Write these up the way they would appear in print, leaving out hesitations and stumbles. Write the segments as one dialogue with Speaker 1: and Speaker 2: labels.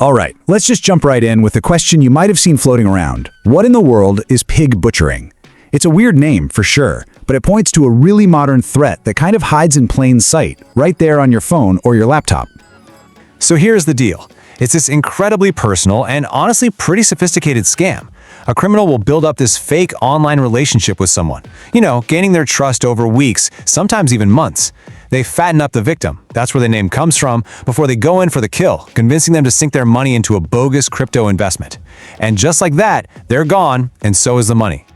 Speaker 1: All right, let's just jump right in with a question you might have seen floating around. What in the world is pig butchering? It's a weird name, for sure, but it points to a really modern threat that kind of hides in plain sight, right there on your phone or your laptop.
Speaker 2: So here's the deal. It's this incredibly personal and honestly pretty sophisticated scam. A criminal will build up this fake online relationship with someone, gaining their trust over weeks, sometimes even months. They fatten up the victim, that's where the name comes from, before they go in for the kill, convincing them to sink their money into a bogus crypto investment. And just like that, they're gone, and so is the money.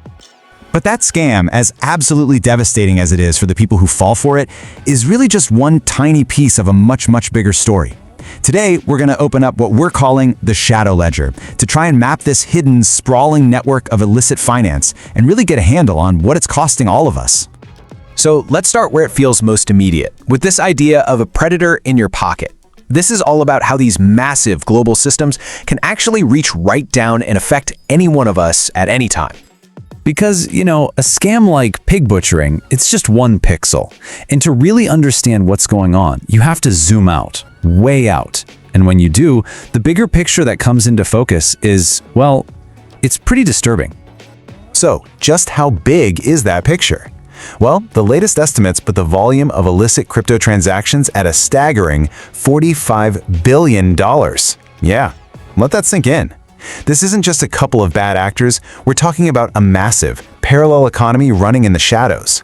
Speaker 3: But that scam, as absolutely devastating as it is for the people who fall for it, is really just one tiny piece of a much, much bigger story. Today, we're going to open up what we're calling the shadow ledger to try and map this hidden, sprawling network of illicit finance and really get a handle on what it's costing all of us.
Speaker 4: So let's start where it feels most immediate, with this idea of a predator in your pocket. This is all about how these massive global systems can actually reach right down and affect any one of us at any time.
Speaker 2: Because, a scam like pig butchering, it's just one pixel. And to really understand what's going on, you have to zoom out, way out. And when you do, the bigger picture that comes into focus is, well, it's pretty disturbing.
Speaker 3: So, just how big is that picture? Well, the latest estimates put the volume of illicit crypto transactions at a staggering $45 billion. Yeah, let that sink in. This isn't just a couple of bad actors, we're talking about a massive, parallel economy running in the shadows.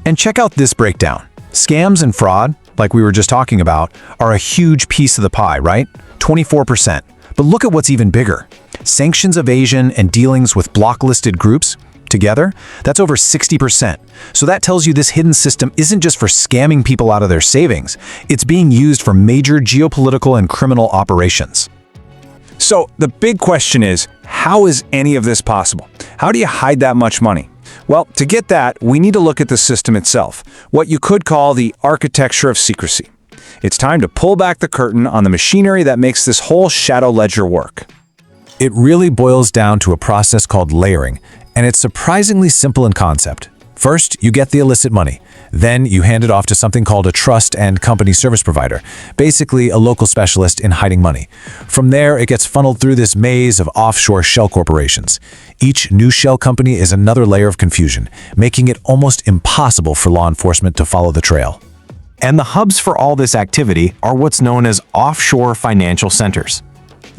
Speaker 3: And check out this breakdown. Scams and fraud, like we were just talking about, are a huge piece of the pie, right? 24%. But look at what's even bigger. Sanctions evasion and dealings with blocklisted groups, together, that's over 60%. So that tells you this hidden system isn't just for scamming people out of their savings, it's being used for major geopolitical and criminal operations.
Speaker 1: So the big question is, how is any of this possible? How do you hide that much money? Well, to get that, we need to look at the system itself, what you could call the architecture of secrecy. It's time to pull back the curtain on the machinery that makes this whole shadow ledger work.
Speaker 2: It really boils down to a process called layering, and it's surprisingly simple in concept. First, you get the illicit money. Then you hand it off to something called a trust and company service provider, basically a local specialist in hiding money. From there, it gets funneled through this maze of offshore shell corporations. Each new shell company is another layer of confusion, making it almost impossible for law enforcement to follow the trail.
Speaker 4: And the hubs for all this activity are what's known as offshore financial centers.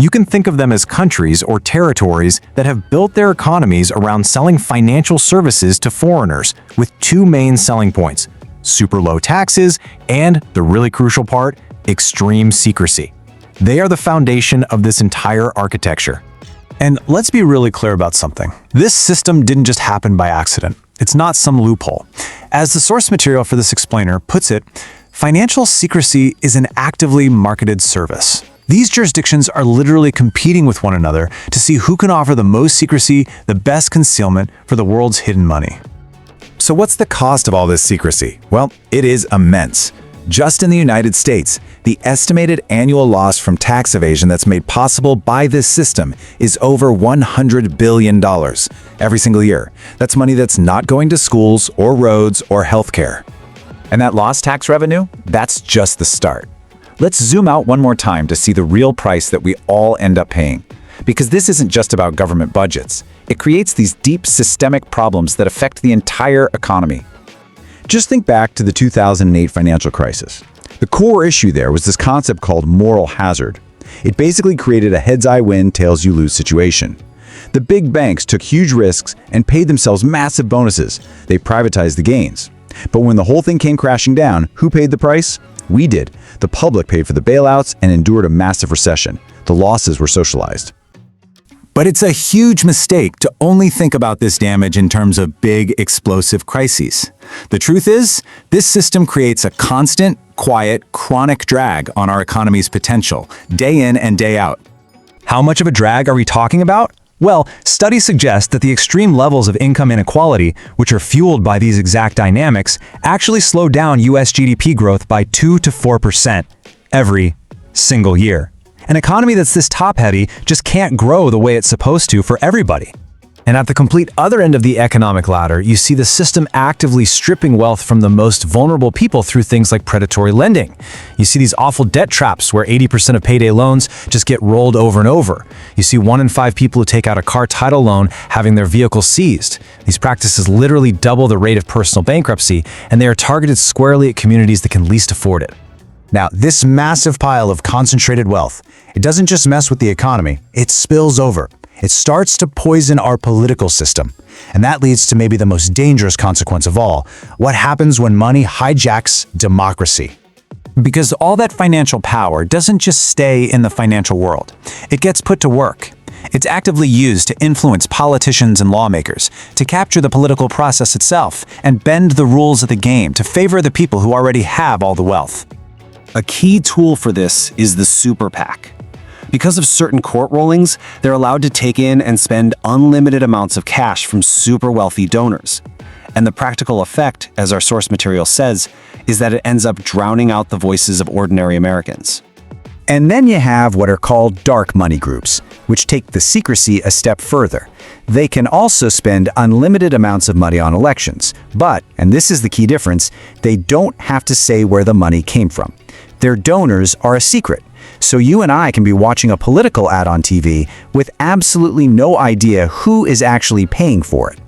Speaker 4: You can think of them as countries or territories that have built their economies around selling financial services to foreigners with two main selling points: super low taxes and, the really crucial part, extreme secrecy. They are the foundation of this entire architecture.
Speaker 2: And let's be really clear about something. This system didn't just happen by accident. It's not some loophole. As the source material for this explainer puts it, financial secrecy is an actively marketed service. These jurisdictions are literally competing with one another to see who can offer the most secrecy, the best concealment for the world's hidden money.
Speaker 3: So what's the cost of all this secrecy? Well, it is immense. Just in the United States, the estimated annual loss from tax evasion that's made possible by this system is over $100 billion every single year. That's money that's not going to schools or roads or healthcare. And that lost tax revenue? That's just the start. Let's zoom out one more time to see the real price that we all end up paying. Because this isn't just about government budgets. It creates these deep systemic problems that affect the entire economy. Just think back to the 2008 financial crisis. The core issue there was this concept called moral hazard. It basically created a heads-I-win, tails-you-lose situation. The big banks took huge risks and paid themselves massive bonuses. They privatized the gains. But when the whole thing came crashing down, who paid the price? We did. The public paid for the bailouts and endured a massive recession. The losses were socialized.
Speaker 1: But it's a huge mistake to only think about this damage in terms of big, explosive crises. The truth is, this system creates a constant, quiet, chronic drag on our economy's potential, day in and day out.
Speaker 2: How much of a drag are we talking about? Well, studies suggest that the extreme levels of income inequality, which are fueled by these exact dynamics, actually slow down US GDP growth by 2 to 4% every single year. An economy that's this top-heavy just can't grow the way it's supposed to for everybody. And at the complete other end of the economic ladder, you see the system actively stripping wealth from the most vulnerable people through things like predatory lending. You see these awful debt traps where 80% of payday loans just get rolled over and over. You see 1 in 5 people who take out a car title loan having their vehicle seized. These practices literally double the rate of personal bankruptcy, and they are targeted squarely at communities that can least afford it.
Speaker 3: Now, this massive pile of concentrated wealth, it doesn't just mess with the economy, it spills over. It starts to poison our political system. And that leads to maybe the most dangerous consequence of all. What happens when money hijacks democracy?
Speaker 1: Because all that financial power doesn't just stay in the financial world. It gets put to work. It's actively used to influence politicians and lawmakers, to capture the political process itself, and bend the rules of the game to favor the people who already have all the wealth.
Speaker 5: A key tool for this is the super PAC. Because of certain court rulings, they're allowed to take in and spend unlimited amounts of cash from super wealthy donors. And the practical effect, as our source material says, is that it ends up drowning out the voices of ordinary Americans.
Speaker 3: And then you have what are called dark money groups, which take the secrecy a step further. They can also spend unlimited amounts of money on elections, but, and this is the key difference, they don't have to say where the money came from. Their donors are a secret. So you and I can be watching a political ad on TV with absolutely no idea who is actually paying for it.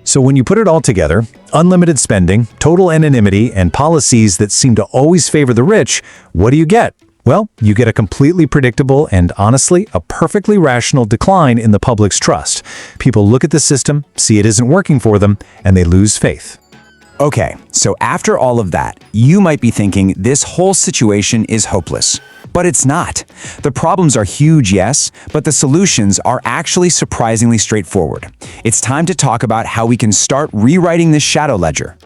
Speaker 2: So when you put it all together, unlimited spending, total anonymity, and policies that seem to always favor the rich, what do you get? Well, you get a completely predictable and, honestly, a perfectly rational decline in the public's trust. People look at the system, see it isn't working for them, and they lose faith.
Speaker 1: Okay, so after all of that, you might be thinking this whole situation is hopeless. But it's not. The problems are huge, yes, but the solutions are actually surprisingly straightforward. It's time to talk about how we can start rewriting this shadow ledger.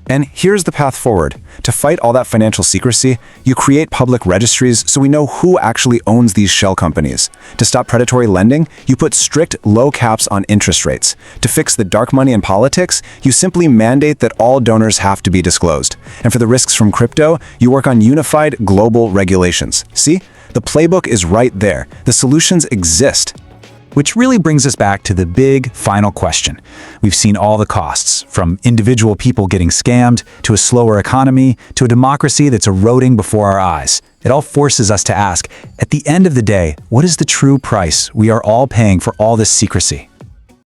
Speaker 1: And here's the path forward. To fight all that financial secrecy, you create public registries so we know who actually owns these shell companies. To stop predatory lending, you put strict low caps on interest rates. To fix the dark money in politics, you simply mandate that all donors have to be disclosed. And for the risks from crypto, you work on unified global regulations. See? The playbook is right there. The solutions exist. Which really brings us back to the big final question. We've seen all the costs, from individual people getting scammed, to a slower economy, to a democracy that's eroding before our eyes. It all forces us to ask, at the end of the day, what is the true price we are all paying for all this secrecy?